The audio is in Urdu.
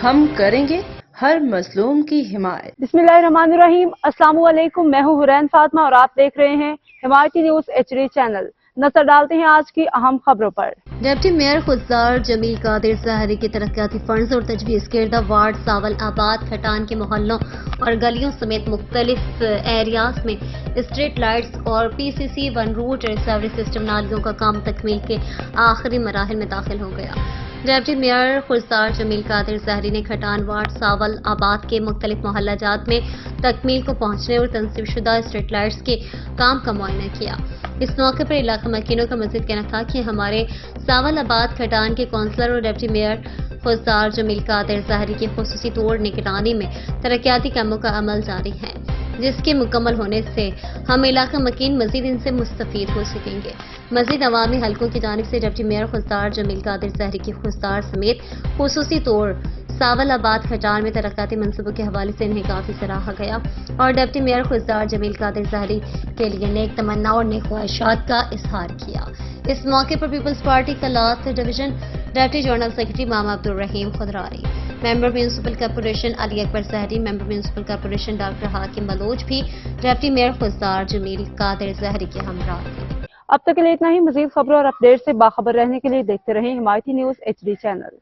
ہم کریں گے ہر مظلوم کی حمایت۔ بسم اللہ الرحمن الرحیم۔ السلام علیکم، میں ہوں حرین فاطمہ اور آپ دیکھ رہے ہیں حمایتی نیوز HD چینل۔ نظر ڈالتے ہیں آج کی اہم خبروں پر۔ ڈپٹی میئر خودسار جمیل قادر ظاہری کی ترقیاتی فنڈز اور تجویز کردہ وارڈ ساول آباد کھٹان کے محلوں اور گلیوں سمیت مختلف ایریاز میں اسٹریٹ لائٹس اور PCC 1 روٹ ریکوری سسٹم نالیوں کا کام تکمیل کے آخری مراحل میں داخل ہو گیا۔ ڈپٹی میئر خودسار جمیل قادر ظاہری نے کھٹان وارڈ ساول آباد کے مختلف محلہ جات میں تکمیل کو پہنچنے اور تنصیب شدہ اسٹریٹ لائٹس کے کام کا معائنہ کیا۔ اس موقع پر علاقہ مکینوں کا مزید کہنا تھا کہ ہمارے ساول آباد کھٹان کے کونسلر اور ڈپٹی میئر خودسار جمیل قادر ظاہری کی خصوصی طور نگرانی میں ترقیاتی کاموں کا عمل جاری ہے، جس کے مکمل ہونے سے ہم علاقہ مکین مزید ان سے مستفید ہو سکیں گے۔ مزید عوامی حلقوں کی جانب سے ڈپٹی میئر خودسار جمیل قادر ظاہری کی خودسار سمیت خصوصی طور ساول آباد کھٹان میں ترقیاتی منصوبوں کے حوالے سے انہیں کافی سراہا گیا اور ڈپٹی میئر خودسار جمیل قادر ظاہری کے لیے نیک تمنا اور نیک خواہشات کا اظہار کیا۔ اس موقع پر Peoples Party Kalat division deputy general secretary ماما عبدالرحیم خدراری، member municipal corporation Ali Akbar Zahiri, member municipal corporation doctor حاکم بلوچ بھی ڈپٹی میئر خودسار جمیل قادر ظاہری کے ہمراہ تھے۔ اب تک کے لیے اتنا ہی۔ مزید خبروں اور اپڈیٹ سے باخبر رہنے کے لیے دیکھتے رہیں حمایتی نیوز HD چینل۔